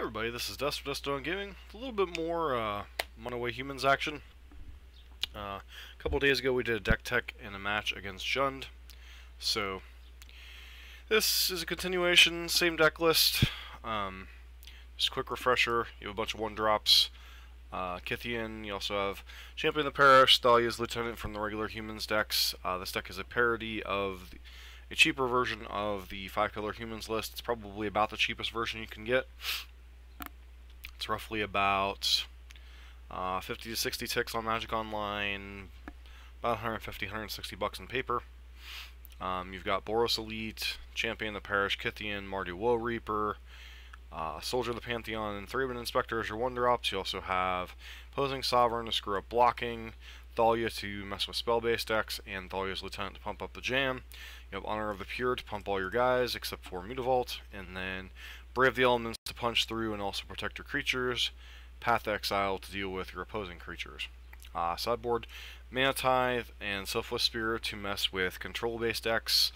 Everybody, this is Dust for Dust Gaming. A little bit more Monoway Humans action. A couple days ago we did a deck tech in a match against Jund. So, this is a continuation, same deck list. Just a quick refresher, you have a bunch of 1-drops. Kythian, you also have Champion of the Parish, Thalia's Lieutenant from the regular Humans decks. This deck is a parody of a cheaper version of the 5-color Humans list. It's probably about the cheapest version you can get. It's roughly about 50 to 60 ticks on Magic Online, about 150, 160 bucks in paper. You've got Boros Elite, Champion of the Parish, Kythian, Mardu Woe Reaper, Soldier of the Pantheon, and Thraben Inspector as your 1-drops. You also have Opposing Sovereign to screw up blocking, Thalia to mess with spell-based decks, and Thalia's Lieutenant to pump up the jam. You have Honor of the Pure to pump all your guys, except for Mutavault, and then Brave the Elements to punch through and also protect your creatures, Path Exile to deal with your opposing creatures. Sideboard, Mana Tithe and Selfless Spirit to mess with control-based decks.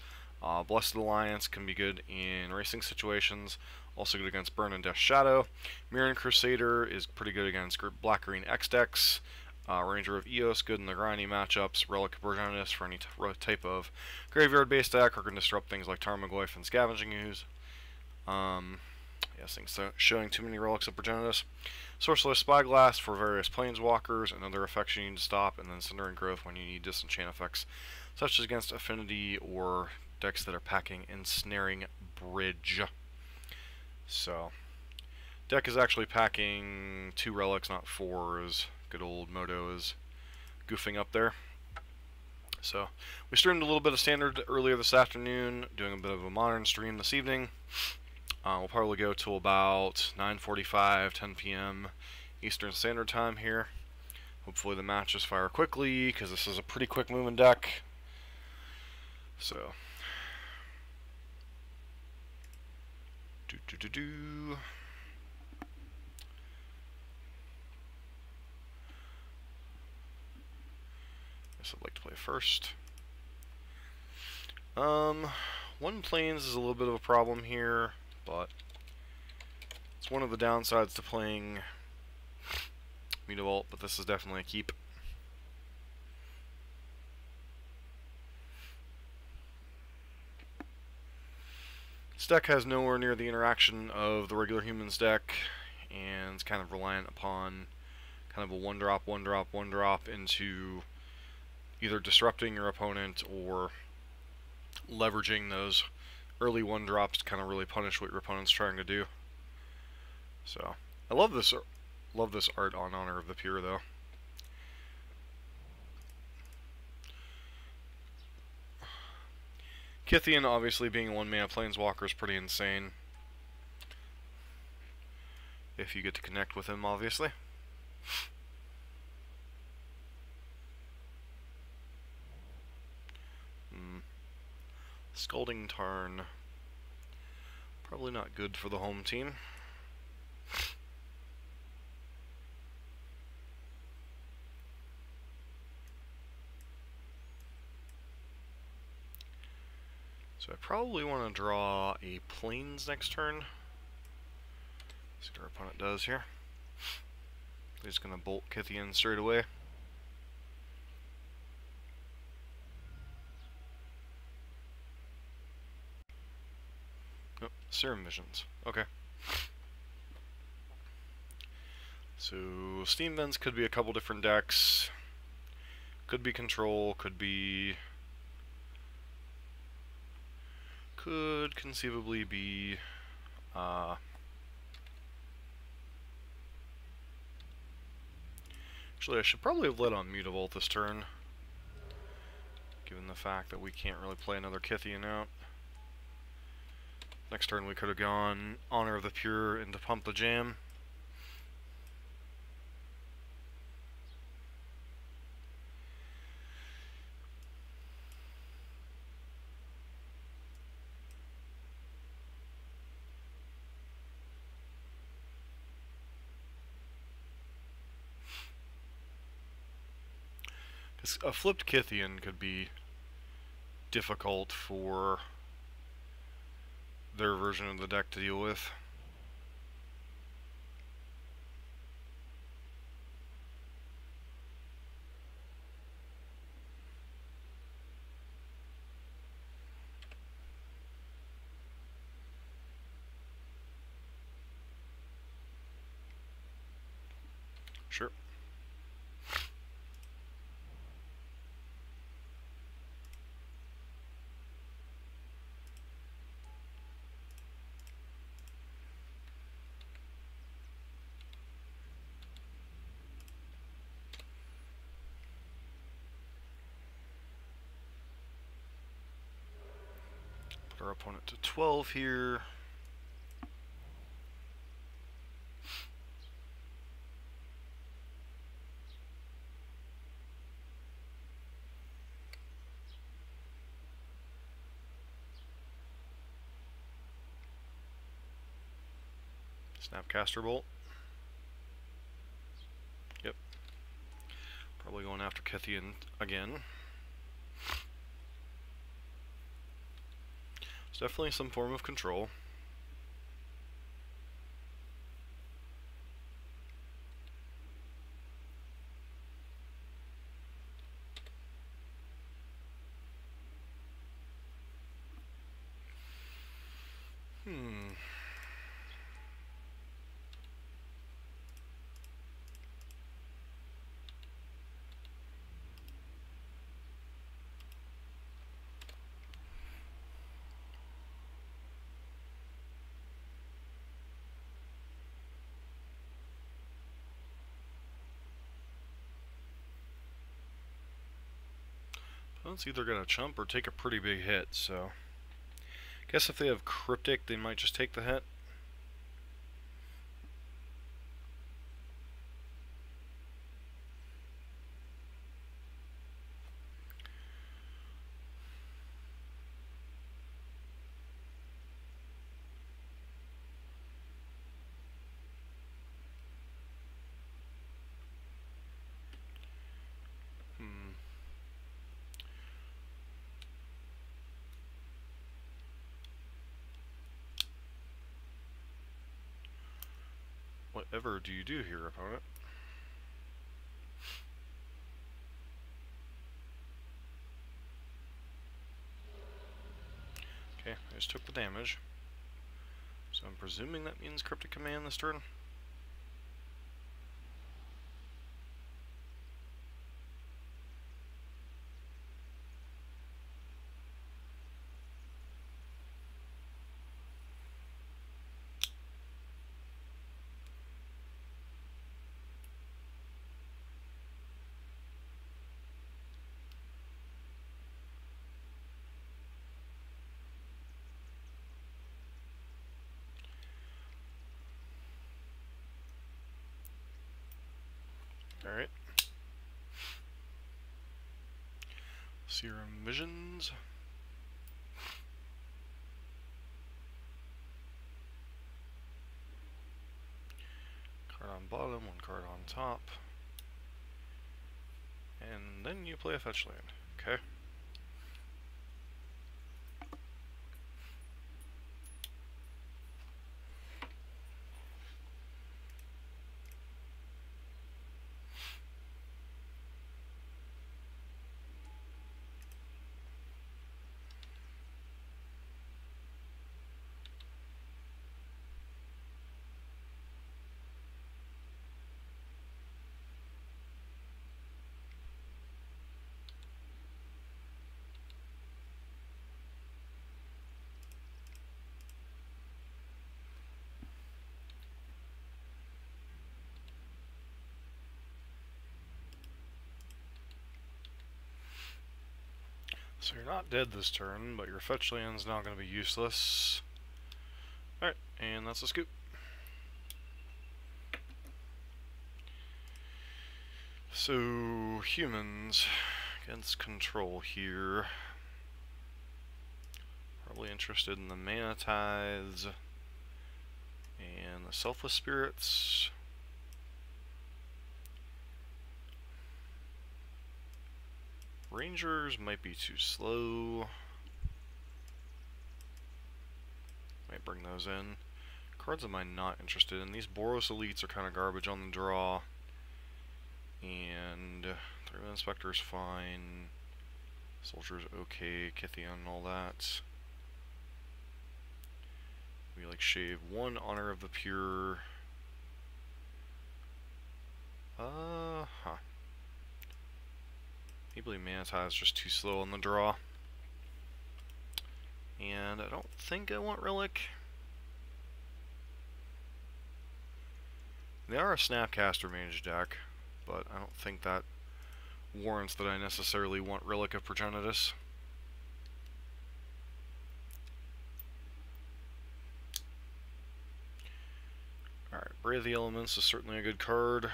Blessed Alliance can be good in racing situations, also good against Burn and Death Shadow. Mirran Crusader is pretty good against Black-Green X decks. Ranger of Eos, good in the grindy matchups. Relic of Progenitus for any type of graveyard-based deck, or can disrupt things like Tarmogoyf and Scavenging Ooze. Yes, things showing too many Relics of Progenitus. Sorcerous Spyglass for various Planeswalkers and other effects you need to stop, and then Cinder and Growth when you need disenchant effects, such as against Affinity or decks that are packing Ensnaring Bridge. So, deck is actually packing 2 relics, not 4, as good old Moto is goofing up there. So, we streamed a little bit of Standard earlier this afternoon, doing a bit of a Modern stream this evening. We'll probably go till about 9:45, 10 p.m. Eastern Standard Time here. Hopefully the matches fire quickly, because this is a pretty quick moving deck. So, Guess I'd like to play first. One Plains is a little bit of a problem here, but it's one of the downsides to playing Mutavault, but this is definitely a keep. This deck has nowhere near the interaction of the regular Humans deck, and it's kind of reliant upon kind of a 1-drop, 1-drop, 1-drop into either disrupting your opponent or leveraging those early 1-drops to kind of really punish what your opponent's trying to do. So, I love this art on Honor of the Pure, though. Kythian, obviously, being a 1-mana Planeswalker is pretty insane. If you get to connect with him, obviously. Scalding Tarn. Probably not good for the home team. So I probably want to draw a Plains next turn. See what our opponent does here. He's going to bolt Kythian straight away. Oh, Serum Visions. Okay. So, Steam Vents could be a couple different decks. Could be Control, could conceivably be actually, I should probably have led on Mutavault this turn, given the fact that we can't really play another Kythian out. Next turn we could have gone Honor of the Pure into Pump the Jam. A flipped Kythian could be difficult for their version of the deck to deal with. Sure. Put our opponent to 12 here. Snapcaster Bolt. Yep. Probably going after Kethian again. It's definitely some form of control. Opponent's either gonna chump or take a pretty big hit, so guess if they have Cryptic, they might just take the hit. Whatever do you do here, opponent? Okay, I just took the damage. So I'm presuming that means Cryptic Command this turn. Alright. Serum Visions. Card on bottom, one card on top. And then you play a fetch land. Okay. So you're not dead this turn, but your fetch land's not going to be useless. Alright, and that's a scoop. So, humans against control here. Probably interested in the Mana Tithes and the Selfless Spirits. Rangers might be too slow. Might bring those in. Cards am I not interested in? These Boros Elites are kind of garbage on the draw. And Three-Man Inspector's fine. Soldier's okay. Kithian, all that. We like shave one Honor of the Pure. Huh. Maybe Manti is just too slow on the draw. And I don't think I want Relic. They are a Snapcaster Mage deck, but I don't think that warrants that I necessarily want Relic of Progenitus. Alright, Brave the Elements is certainly a good card.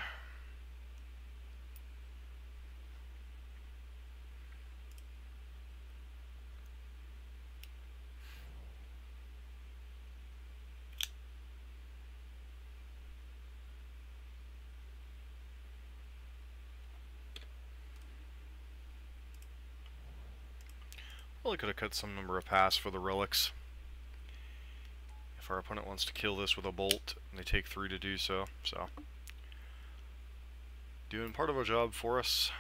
Probably could have cut some number of pass for the relics. If our opponent wants to kill this with a bolt, and they take 3 to do so. So, doing part of a job for us.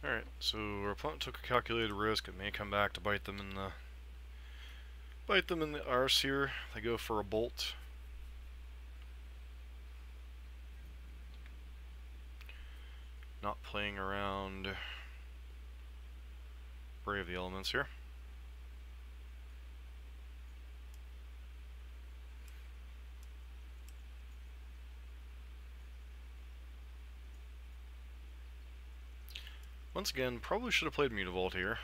Alright, so our opponent took a calculated risk. It may come back to bite them in the arse here. They go for a bolt. Not playing around Brave the Elements here. Once again, probably should have played Mutavault here.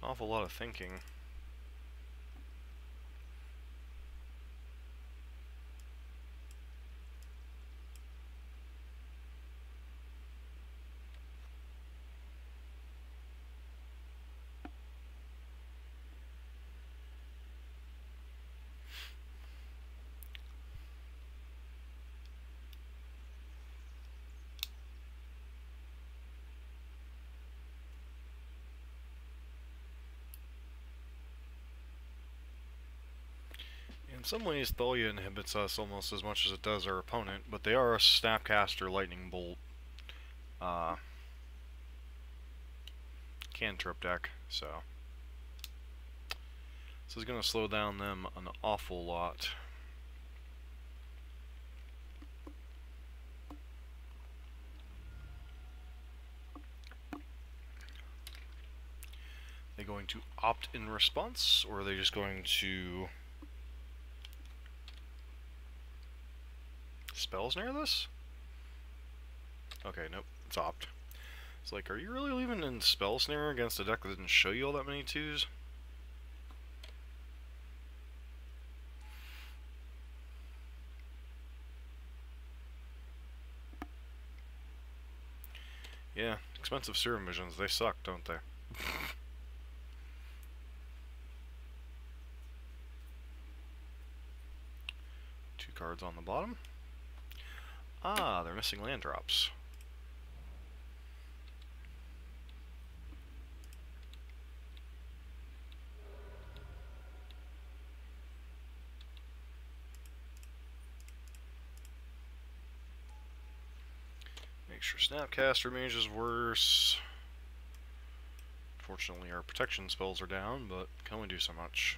Awful lot of thinking. In some ways, Thalia inhibits us almost as much as it does our opponent, but they are a Snapcaster Lightning Bolt cantrip deck, so this is going to slow down them an awful lot. They going to opt in response, or are they just going to spell snare this? Okay, nope, it's opt. It's like, are you really leaving in spell snare against a deck that didn't show you all that many 2s? Yeah, expensive Serum Visions, they suck, don't they? 2 cards on the bottom. Ah, they're missing land drops. Make sure Snapcaster Mage is worse. Fortunately, our protection spells are down, but can only do so much.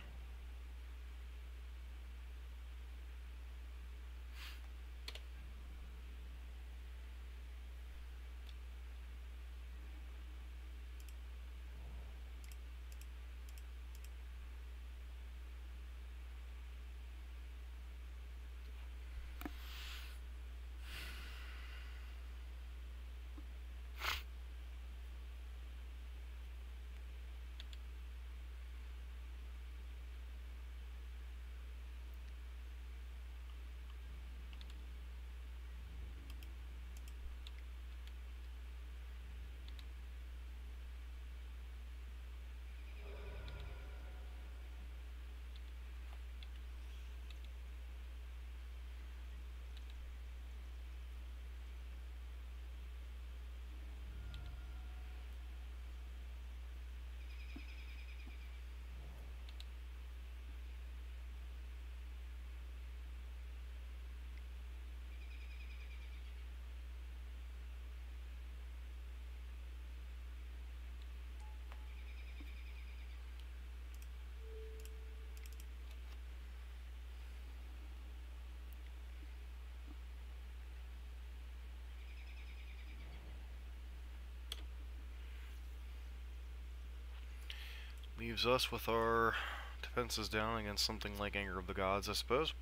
Leaves us with our defenses down against something like Anger of the Gods, I suppose.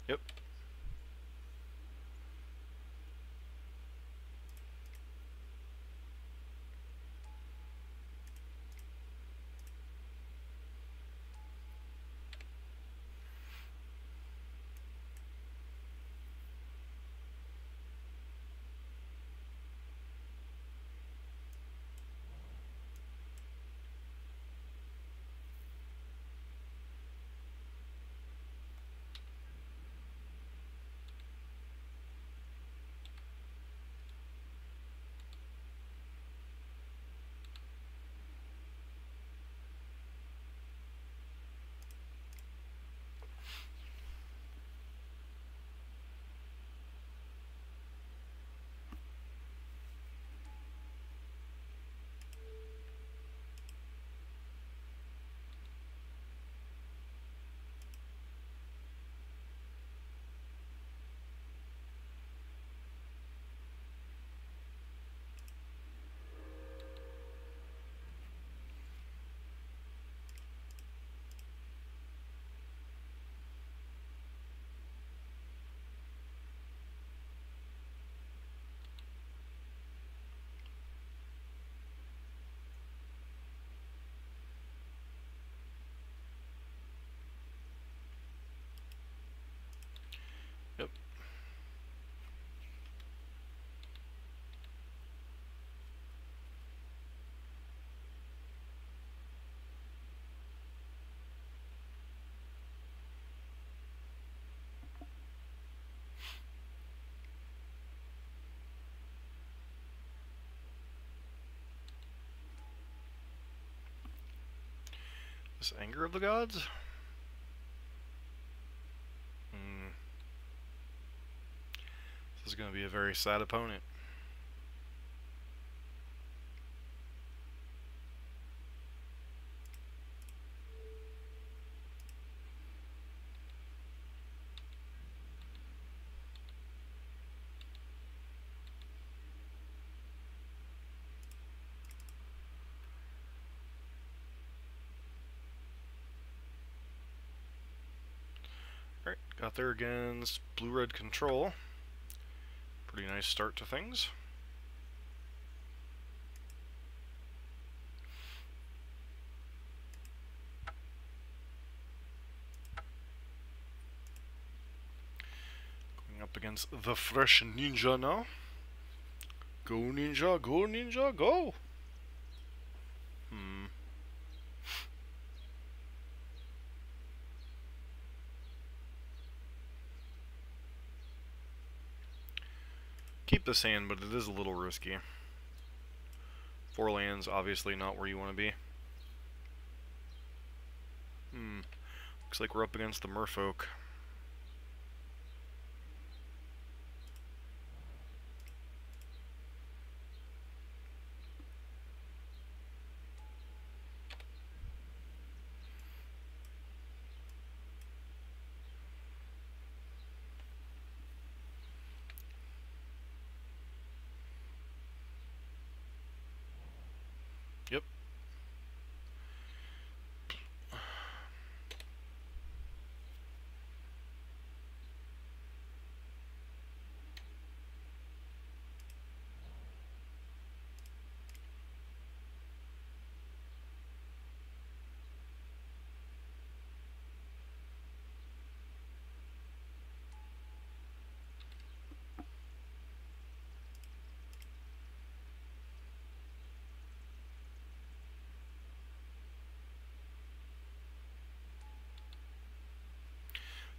Yep. Yep. This Anger of the Gods? This is going to be a very sad opponent. Alright, got there against blue-red control. Pretty nice start to things. Going up against the fresh ninja now. Go ninja, go ninja, go! Keep this hand, but it is a little risky. 4 lands, obviously not where you want to be. Looks like we're up against the merfolk.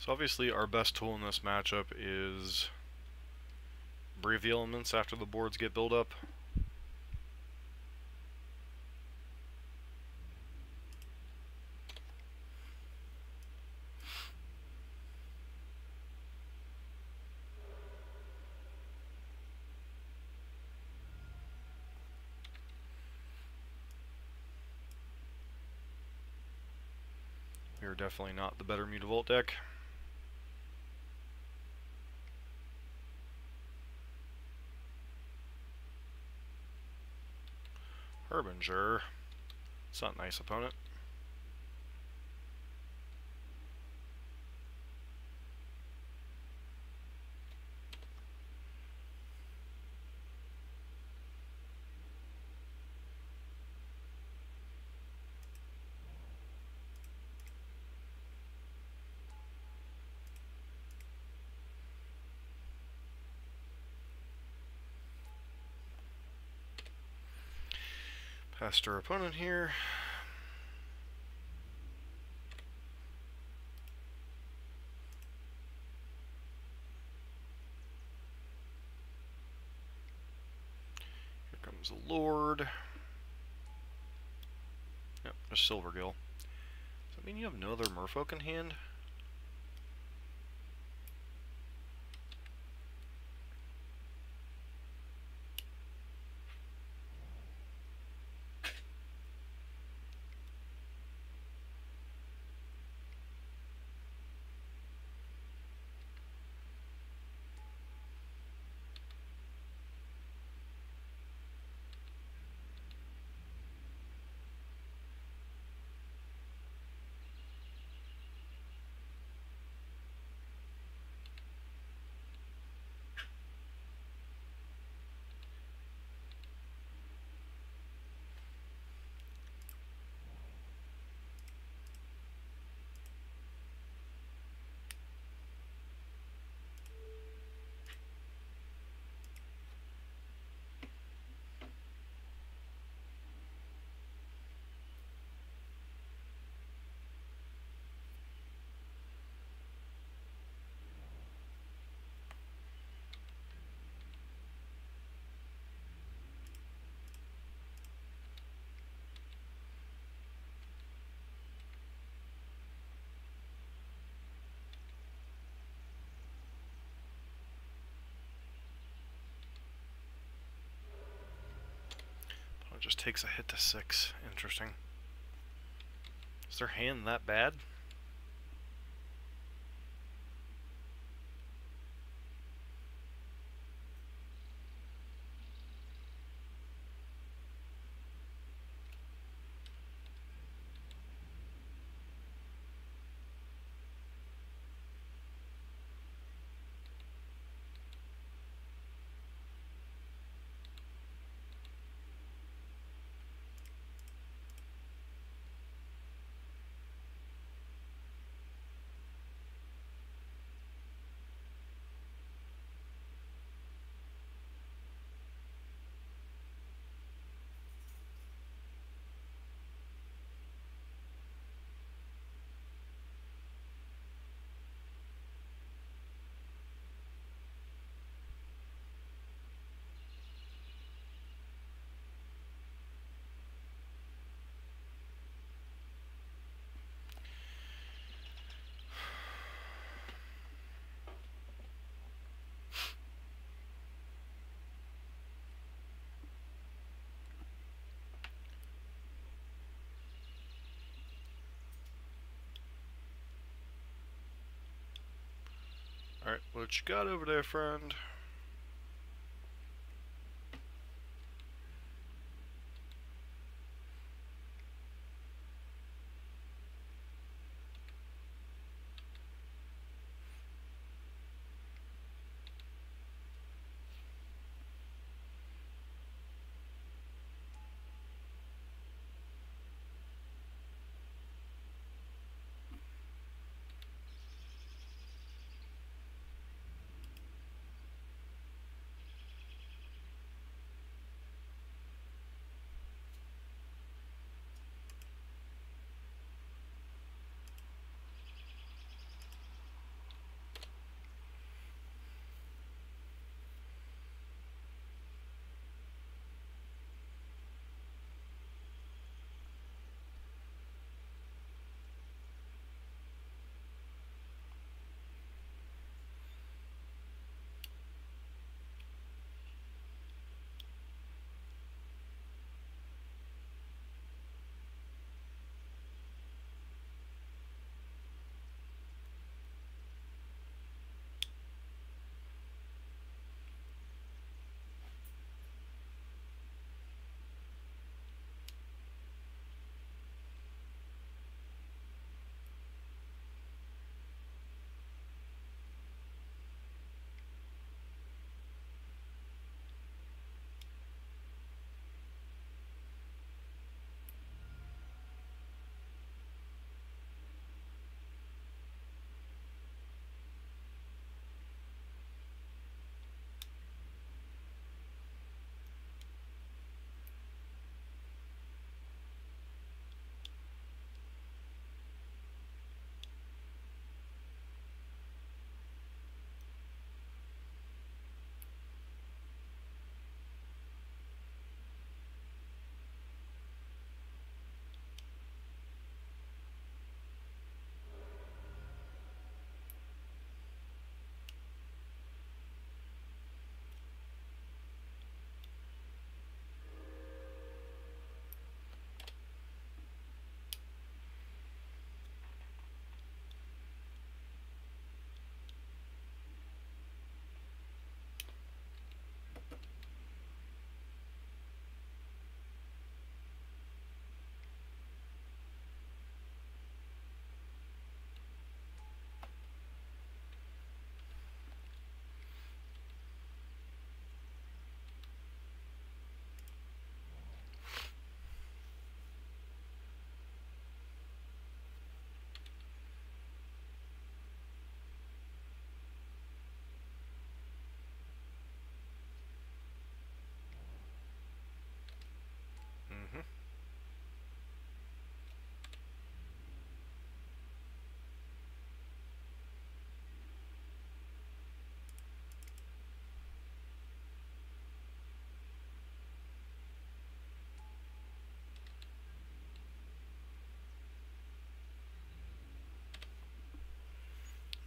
So obviously our best tool in this matchup is Brave the Elements after the boards get built up. We are definitely not the better Mutavault deck. Harbinger. It's not a nice opponent. Past our opponent here. Here comes the Lord. Yep, there's Silvergill. Does that mean you have no other Merfolk in hand? It just takes a hit to 6. Interesting. Is their hand that bad? Alright, what you got over there, friend?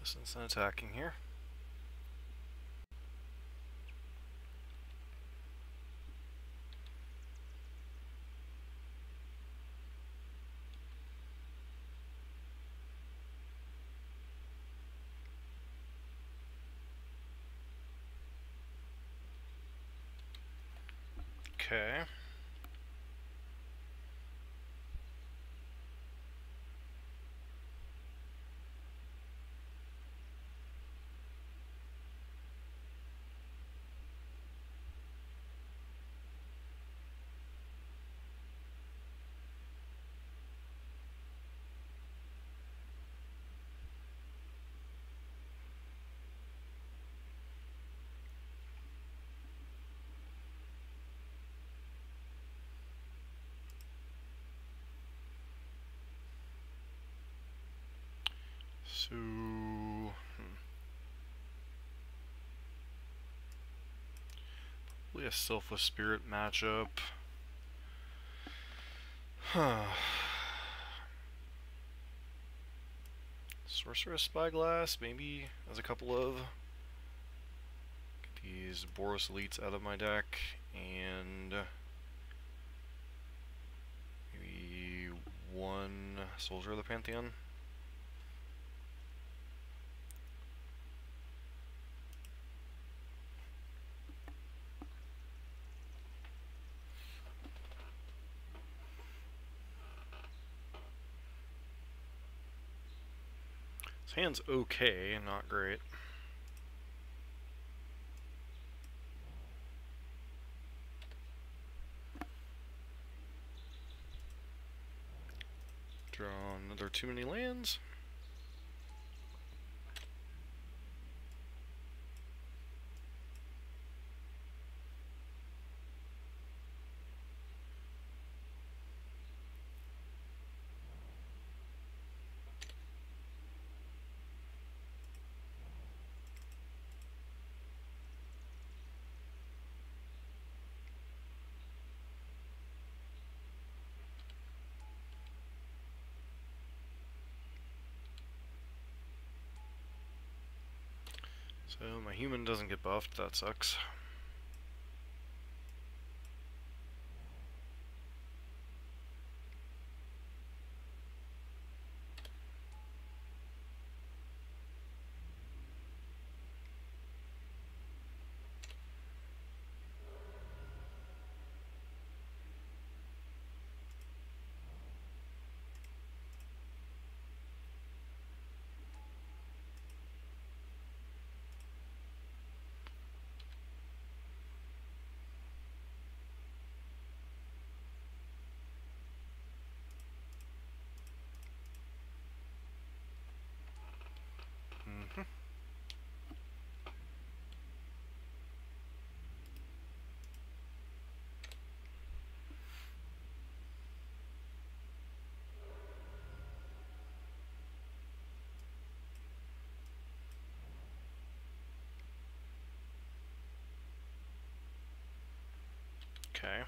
Resistance and attacking here. Okay. So, probably a Selfless Spirit matchup. Huh. Sorceress Spyglass, maybe, as a couple of. Get these Boros Elites out of my deck, and maybe one Soldier of the Pantheon. His hand's okay, not great. Draw another too many lands. So my human doesn't get buffed, that sucks. Okay.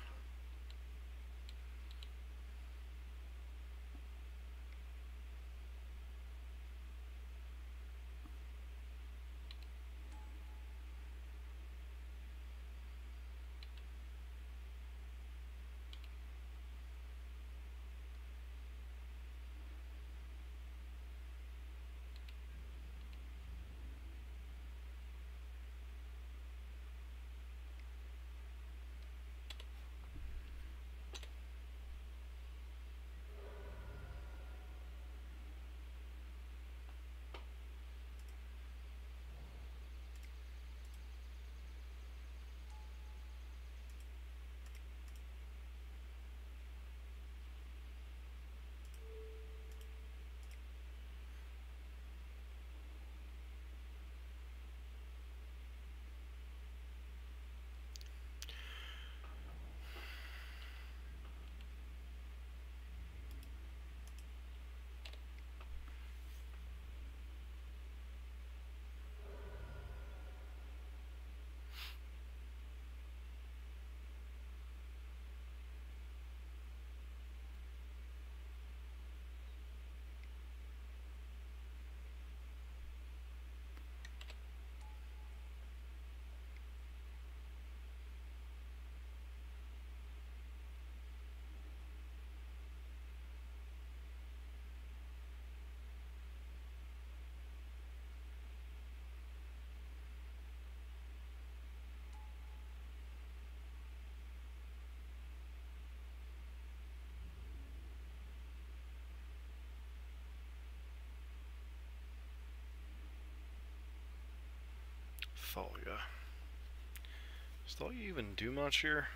Does you even do much here?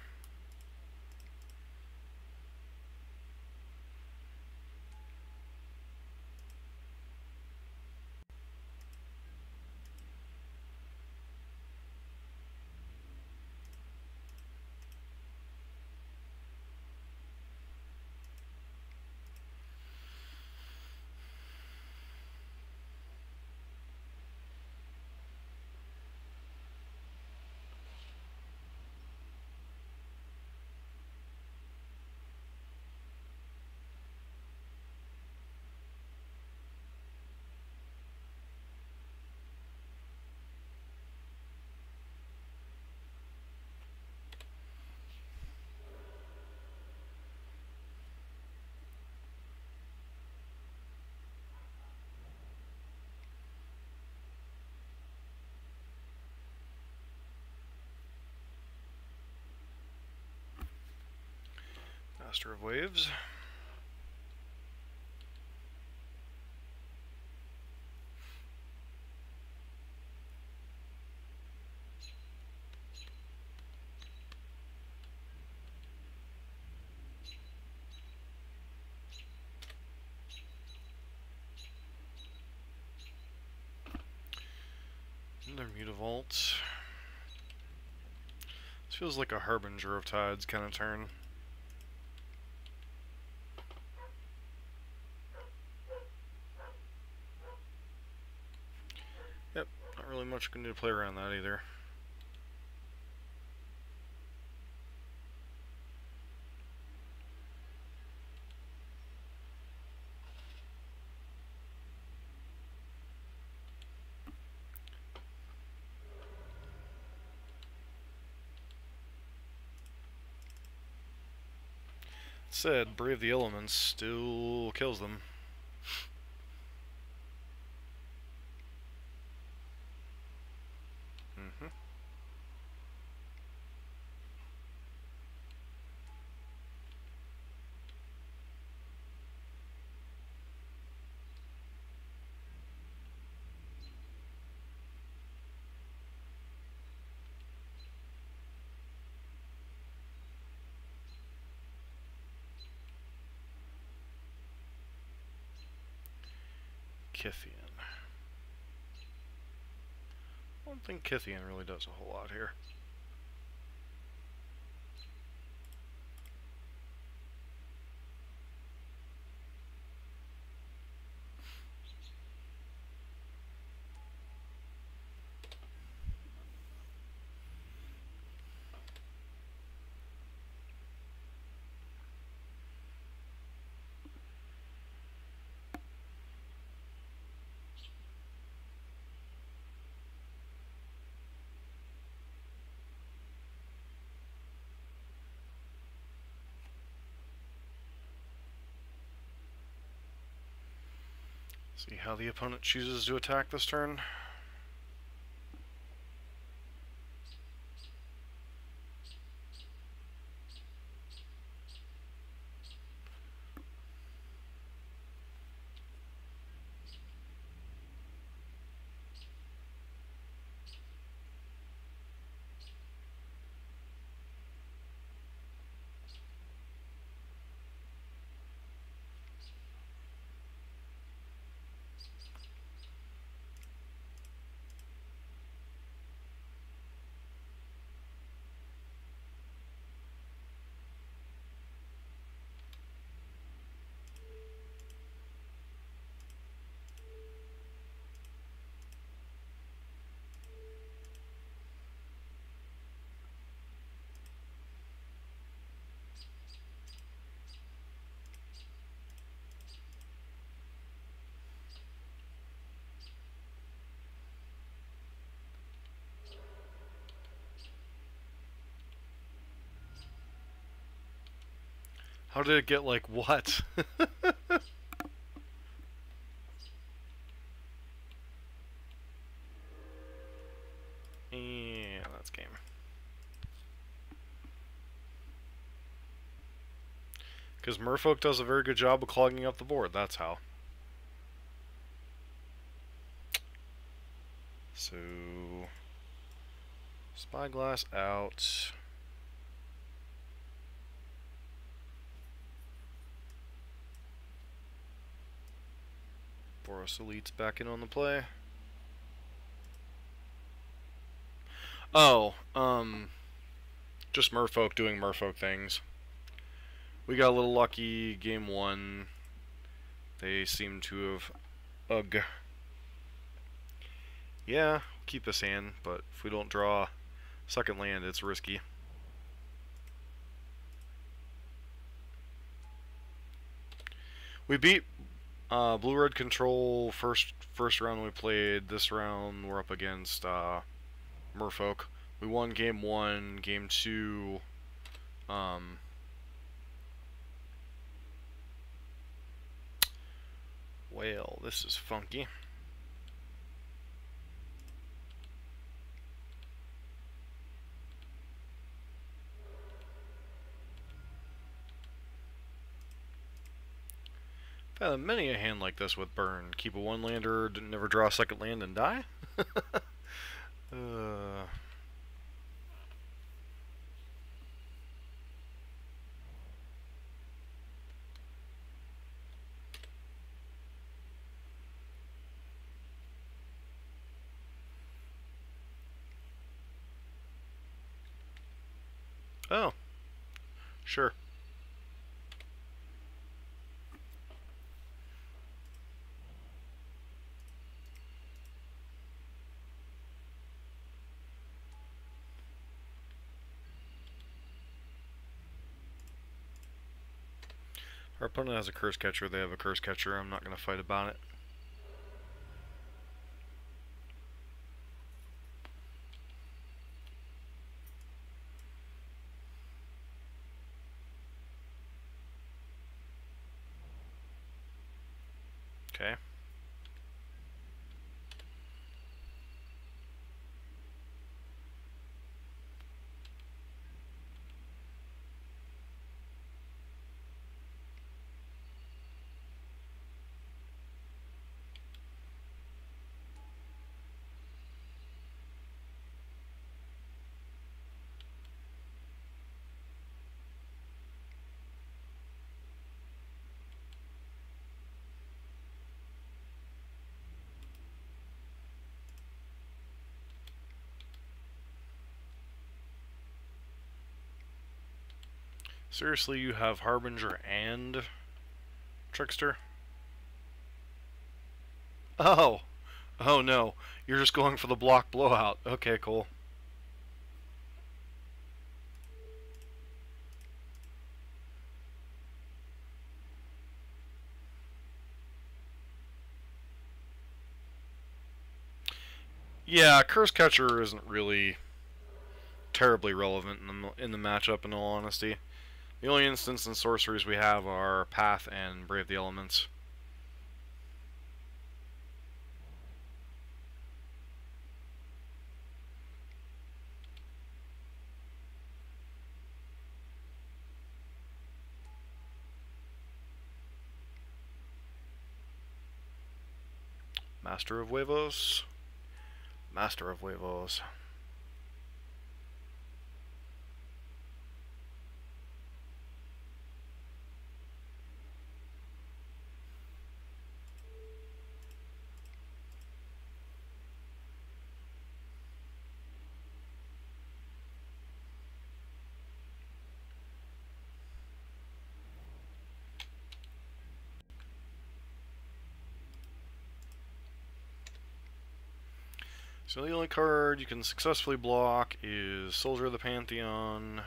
Master of Waves. Another Mutavault. This feels like a Harbinger of Tides kind of turn. Yep, not really much going to play around that either. Said, Brave the Elements still kills them. Kithian. I don't think Kithian really does a whole lot here. See how the opponent chooses to attack this turn. How did it get like what? Yeah, that's game. Because Merfolk does a very good job of clogging up the board, that's how. So Spyglass out. Boros Elite's back in on the play. Oh, just merfolk doing merfolk things. We got a little lucky game 1. They seem to have... Ugh. Yeah, keep this hand, but if we don't draw second land, it's risky. We beat Blue-Red Control first round we played. This round we're up against Merfolk. We won game 1, game 2. Well, this is funky. I've had many a hand like this with burn. Keep a one-lander, never draw a second land, and die? Oh, sure. Our opponent has a curse catcher, they have a curse catcher. I'm not going to fight about it. Okay. Seriously, you have Harbinger and Trickster? Oh! Oh no, you're just going for the block blowout. Okay, cool. Yeah, Curse Catcher isn't really terribly relevant in the matchup, in all honesty. The only instance in sorceries we have are Path and Brave the Elements. Master of Huevos. Master of Huevos. So the only card you can successfully block is Soldier of the Pantheon.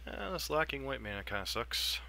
Yeah, this lacking white mana kind of sucks.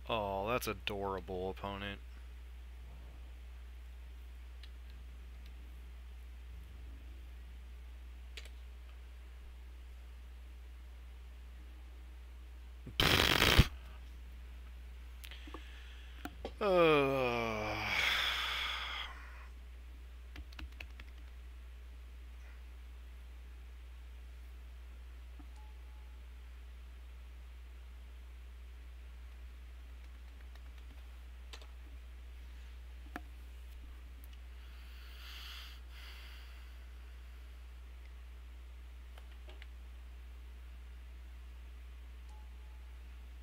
Oh, that's adorable, opponent. Uh,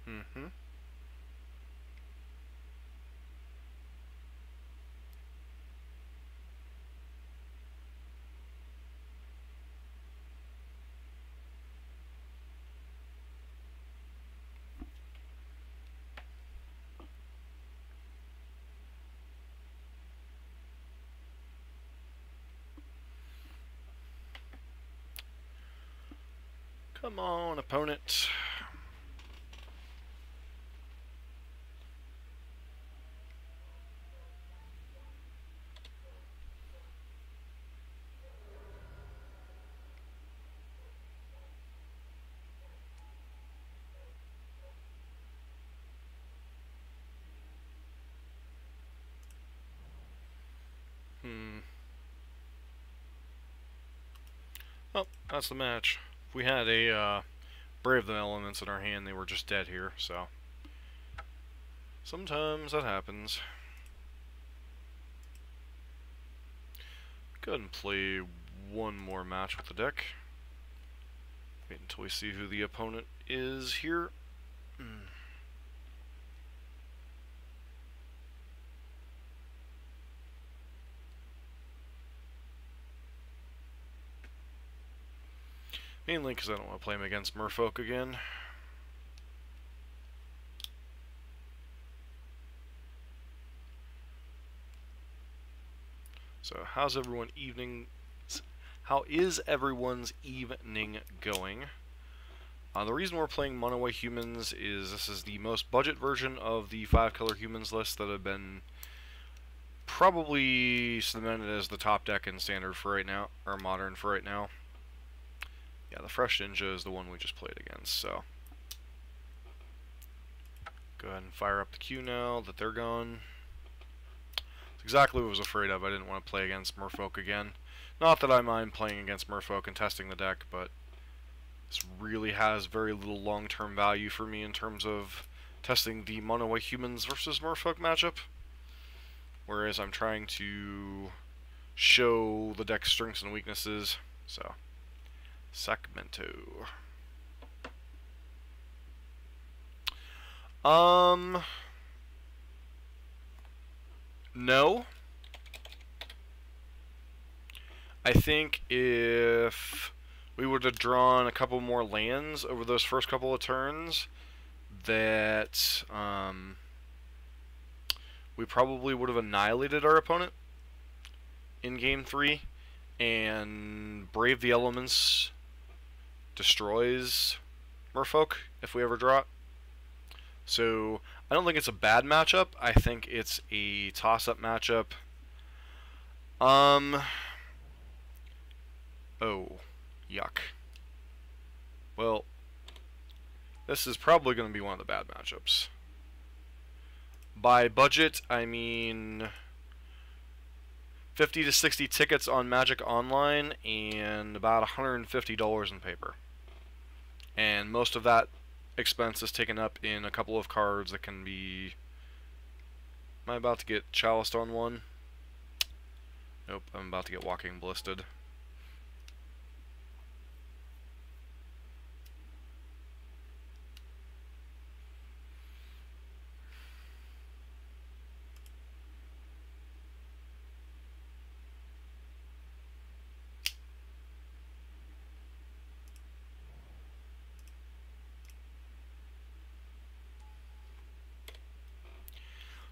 mm-hmm. Come on, opponent. Hmm. Oh, that's the match. If we had a Brave the Elements in our hand, they were just dead here, so sometimes that happens. Go ahead and play one more match with the deck. Wait until we see who the opponent is here. Mainly because I don't want to play him against Merfolk again. So, how is everyone's evening going? The reason we're playing Mono White Humans is this is the most budget version of the 5-color humans list that have been probably cemented as the top deck in Standard for right now, or Modern for right now. Yeah, the Fresh Ninja is the one we just played against, so go ahead and fire up the queue now that they're gone. It's exactly what I was afraid of. I didn't want to play against Merfolk again. Not that I mind playing against Merfolk and testing the deck, but this really has very little long-term value for me in terms of testing the Mono White Humans versus Merfolk matchup. Whereas I'm trying to show the deck's strengths and weaknesses. So, Sacramento. No. I think if we would have drawn a couple more lands over those first couple of turns, that we probably would have annihilated our opponent in Game 3, and Brave the Elements destroys Merfolk if we ever draw it. So I don't think it's a bad matchup. I think it's a toss-up matchup. Oh, yuck. Well, this is probably going to be one of the bad matchups. By budget, I mean 50 to 60 tickets on Magic Online and about $150 in paper. And most of that expense is taken up in a couple of cards that can be... Am I about to get chaliced on one? Nope, I'm about to get Walking Ballisted.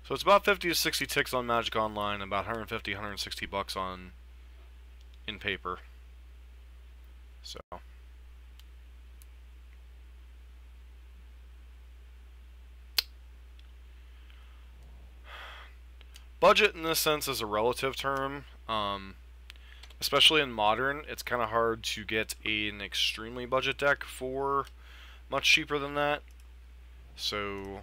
So it's about 50 to 60 ticks on Magic Online, about 150, 160 bucks on in paper. So budget in this sense is a relative term. Especially in Modern, it's kind of hard to get an extremely budget deck for much cheaper than that. So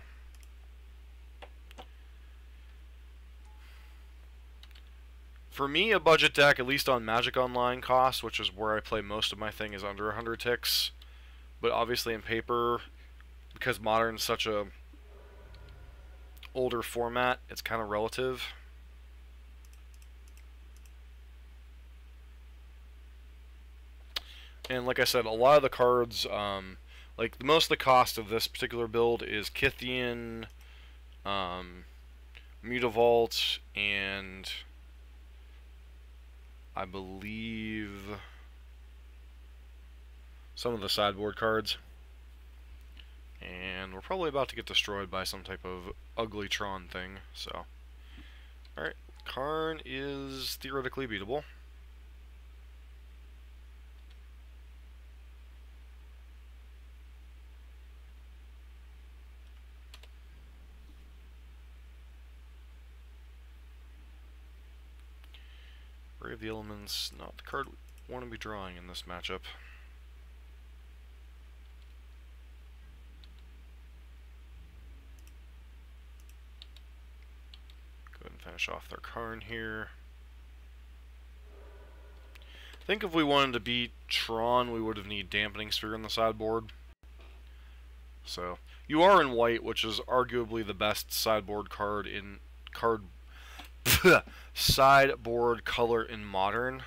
for me, a budget deck, at least on Magic Online cost, which is where I play most of my thing, is under 100 ticks. But obviously in paper, because Modern is such a older format, it's kind of relative. And like I said, a lot of the cards, like most of the cost of this particular build is Kythian, Mutavault, and I believe some of the sideboard cards. And we're probably about to get destroyed by some type of ugly Tron thing, so. Alright, Karn is theoretically beatable. Brave the Elements, not the card we want to be drawing in this matchup. Go ahead and finish off their Karn here. I think if we wanted to beat Tron, we would have needed Dampening Sphere in the sideboard. So, you are in white, which is arguably the best sideboard card in sideboard color in Modern,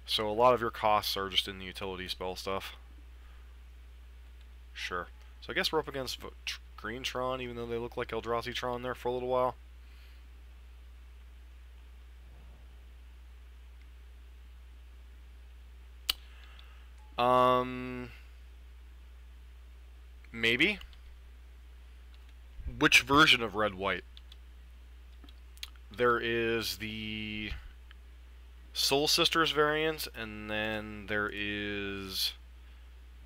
so a lot of your costs are just in the utility spell stuff. Sure. So I guess we're up against Green Tron, even though they look like Eldrazi Tron there for a little while. Maybe. Which version of red-white? There is the Soul Sisters variant, and then there is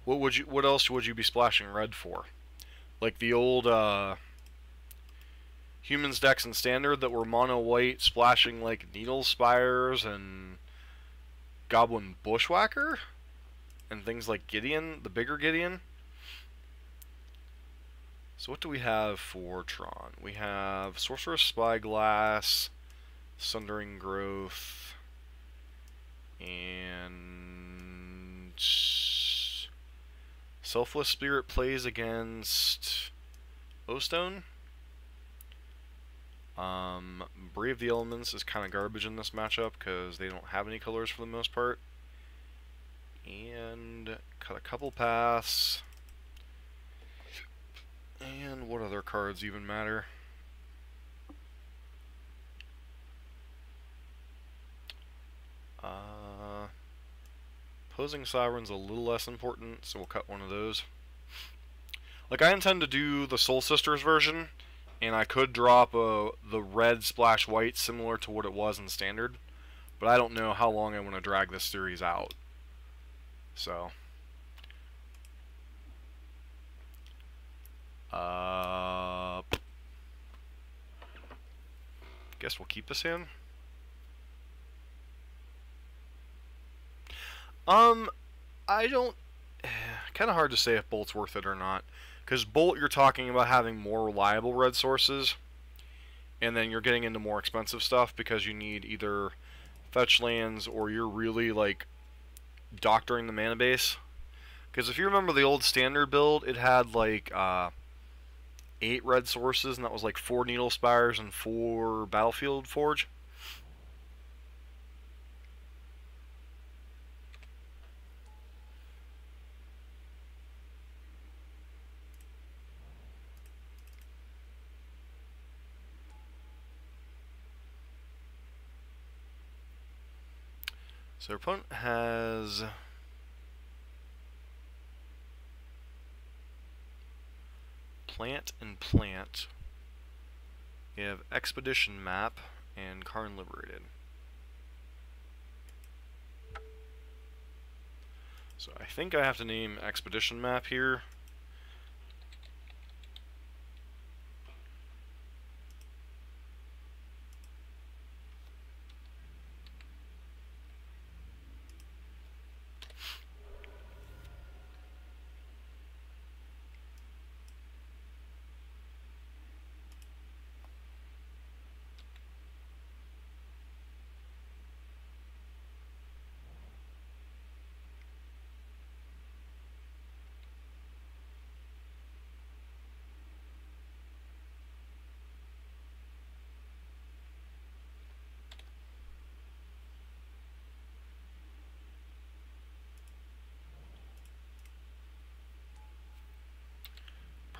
what else would you be splashing red for? Like the old Humans decks in Standard that were mono white, splashing like Needle Spires and Goblin Bushwhacker and things like Gideon, the bigger Gideon. So what do we have for Tron? We have Sorcerer's Spyglass, Sundering Growth, and Selfless Spirit plays against O-Stone. Brave the Elements is kind of garbage in this matchup because they don't have any colors for the most part. And cut a couple paths. And what other cards even matter? Opposing Sovereign's a little less important, so we'll cut one of those. Like, I intend to do the Soul Sisters version, and I could drop the red splash white similar to what it was in Standard, but I don't know how long I want to drag this series out. So... guess we'll keep this in. I don't... kind of hard to say if Bolt's worth it or not. Because Bolt, you're talking about having more reliable red sources. And then you're getting into more expensive stuff because you need either fetch lands or you're really, like, doctoring the mana base. Because if you remember the old Standard build, it had, like, 8 red sources, and that was like 4 Needle Spires and 4 Battlefield Forge. So our opponent has Plant and Plant. We have Expedition Map and Karn Liberated. So I think I have to name Expedition Map here.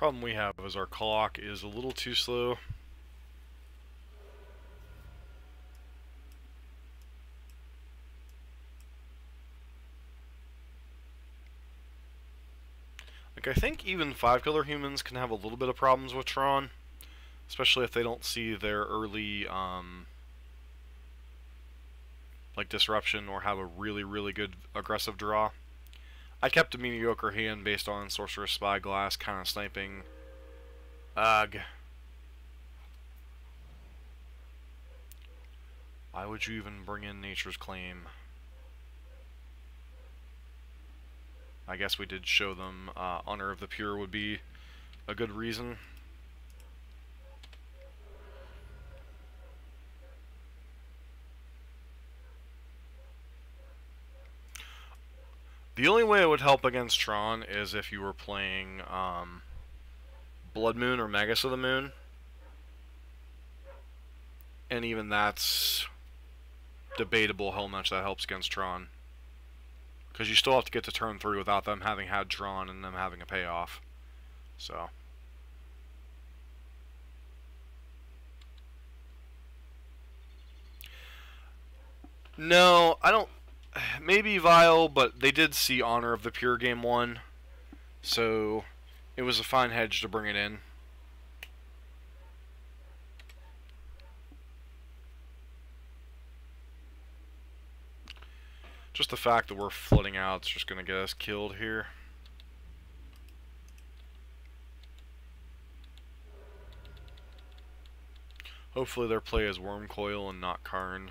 Problem we have is our clock is a little too slow. Like, I think even 5-color humans can have a little bit of problems with Tron, especially if they don't see their early, like, disruption or have a really, really good aggressive draw. I kept a mediocre hand based on Sorcerer's Spyglass, kind of sniping. Ugh. Why would you even bring in Nature's Claim? I guess we did show them Honor of the Pure would be a good reason. The only way it would help against Tron is if you were playing Blood Moon or Magus of the Moon. And even that's debatable how much that helps against Tron. Because you still have to get to turn 3 without them having had Tron and them having a payoff. So. No, I don't. Maybe Vile, but they did see Honor of the Pure game 1. So it was a fine hedge to bring it in. Just the fact that we're flooding out is just going to get us killed here. Hopefully their play is Wormcoil and not Karn.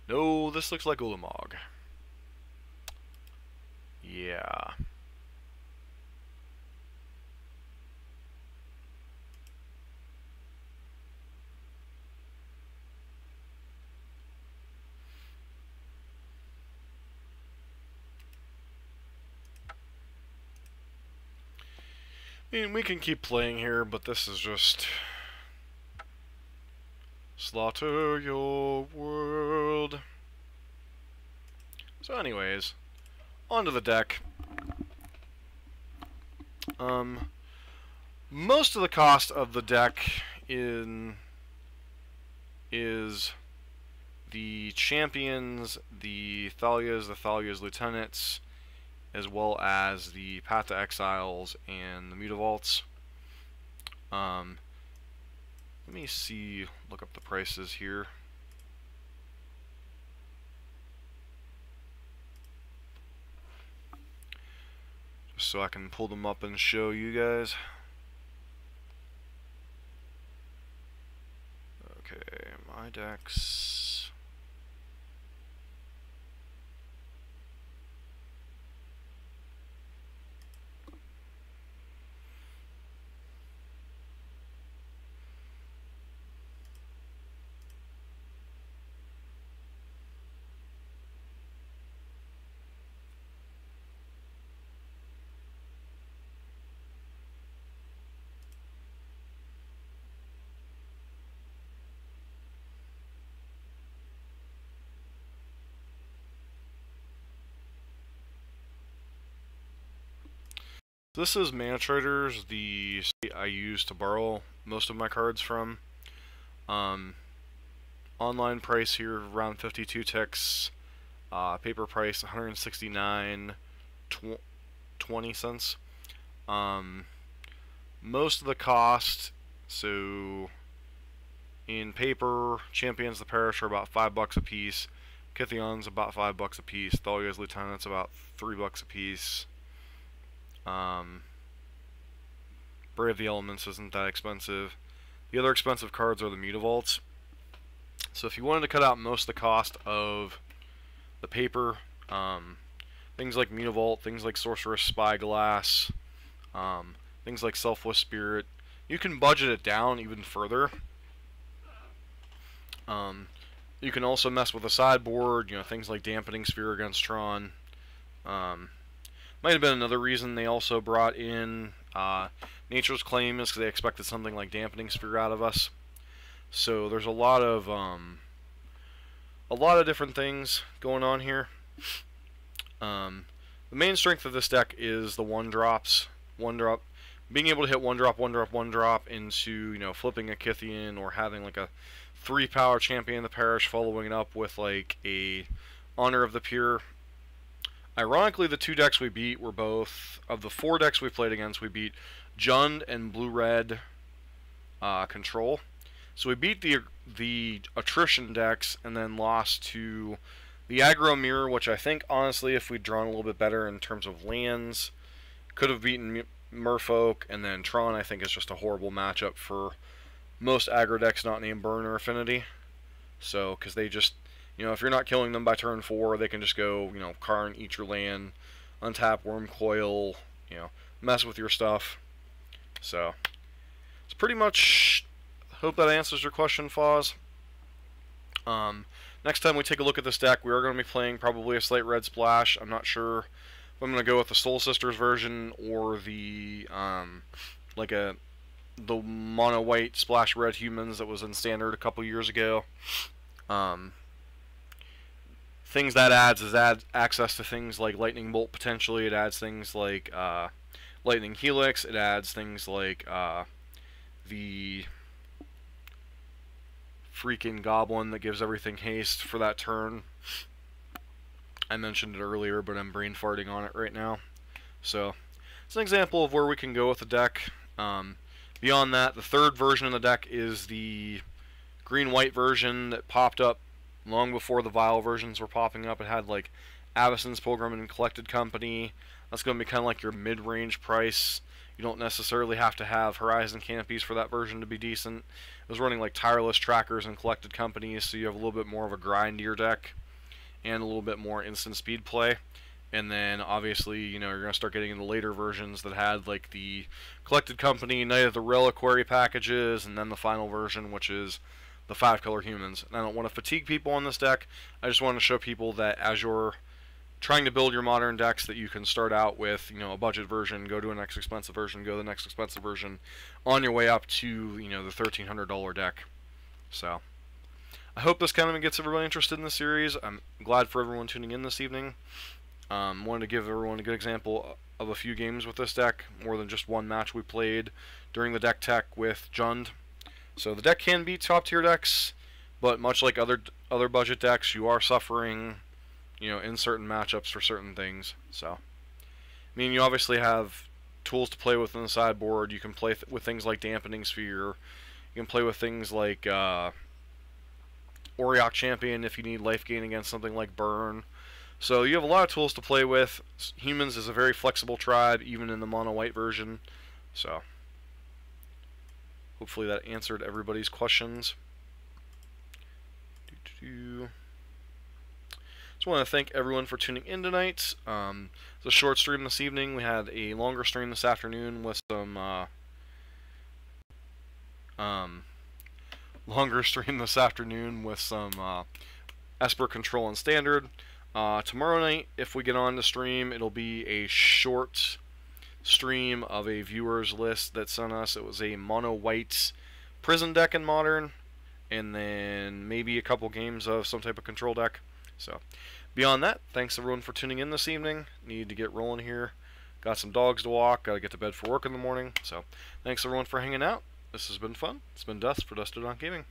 No, this looks like Ulamog. Yeah. I mean, we can keep playing here, but this is just... Slaughter your world. So anyways, onto the deck. Most of the cost of the deck is the champions, the Thalia's lieutenants, as well as the Path to Exiles and the Mutavaults. Let me see, look up the prices here. Just so I can pull them up and show you guys. Okay, my decks. This is Mana Traders, the site I use to borrow most of my cards from. Online price here around 52 ticks. Paper price 169.20 cents. Most of the cost, so in paper, Champions of the Parish are about $5 a piece. Kytheon's about $5 a piece. Thalia's Lieutenant's about $3 a piece. Brave the Elements isn't that expensive. The other expensive cards are the Mutavaults. So if you wanted to cut out most of the cost of the paper, things like Mutavault, things like Sorcerer's Spyglass, things like Selfless Spirit, you can budget it down even further. You can also mess with the sideboard, things like Dampening Sphere against Tron. Might have been another reason they also brought in Nature's Claim, is because they expected something like Dampening Sphere out of us. So there's a lot of a lot of different things going on here. The main strength of this deck is the one drops. One drop, being able to hit one drop, one drop, one drop into, you know, flipping a Kythian, or having like a 3-power Champion of the Parish, following it up with like a Honor of the Pure. Ironically, the 2 decks we beat were both, of the 4 decks we played against, we beat Jund and Blue-Red Control. So we beat the attrition decks and then lost to the aggro mirror, which I think, honestly, if we'd drawn a little bit better in terms of lands, could have beaten Merfolk. And then Tron, I think, is just a horrible matchup for most aggro decks not named Burn or Affinity. So, because they just, you know, if you're not killing them by turn 4, they can just go, you know, Karn, eat your land, untap Worm Coil, you know, mess with your stuff. So, it's pretty much, hope that answers your question, Foz. Next time we take a look at this deck, we are going to be playing probably a Slate Red Splash. I'm not sure if I'm going to go with the Soul Sisters version or the, the mono white Splash Red Humans that was in Standard a couple years ago. Things that adds is access to things like Lightning Bolt potentially. It adds things like Lightning Helix. It adds things like the freaking Goblin that gives everything haste for that turn. I mentioned it earlier, but I'm brain farting on it right now. So it's an example of where we can go with the deck. Beyond that, the third version of the deck is the green-white version that popped up long before the Vial versions were popping up. It had like Avacyn's Pilgrim and Collected Company. That's going to be kind of like your mid-range price. You don't necessarily have to have Horizon Canopies for that version to be decent. It was running like Tireless Trackers and Collected Companies, so you have a little bit more of a grindier deck and a little bit more instant speed play. And then obviously, you know, you're going to start getting into later versions that had like the Collected Company, Night of the Reliquary packages, and then the final version, which is the 5-color humans. And I don't want to fatigue people on this deck. I just want to show people that as you're trying to build your modern decks, that you can start out with, you know, a budget version, go to a next expensive version, go to the next expensive version, on your way up to, you know, the $1,300 deck. So I hope this kind of gets everybody interested in the series. I'm glad for everyone tuning in this evening. Wanted to give everyone a good example of a few games with this deck, more than just one match we played during the deck tech with Jund. So the deck can beat top tier decks, but much like other budget decks, you are suffering, you know, in certain matchups for certain things. So, I mean, you obviously have tools to play with in the sideboard. You can play with things like Dampening Sphere. You can play with things like Auriok Champion if you need life gain against something like Burn. So you have a lot of tools to play with. Humans is a very flexible tribe, even in the mono-white version. So hopefully that answered everybody's questions. Just want to thank everyone for tuning in tonight. It's a short stream this evening. We had a longer stream this afternoon with some Esper Control and Standard. Tomorrow night, if we get on the stream, it'll be a short stream of a viewers list that sent us. It was a mono-white prison deck in Modern, and then maybe a couple games of some type of control deck. So, beyond that, thanks everyone for tuning in this evening. Need to get rolling here. Got some dogs to walk. Got to get to bed for work in the morning. So, thanks everyone for hanging out. This has been fun. It's been Dust for Dusted on Gaming.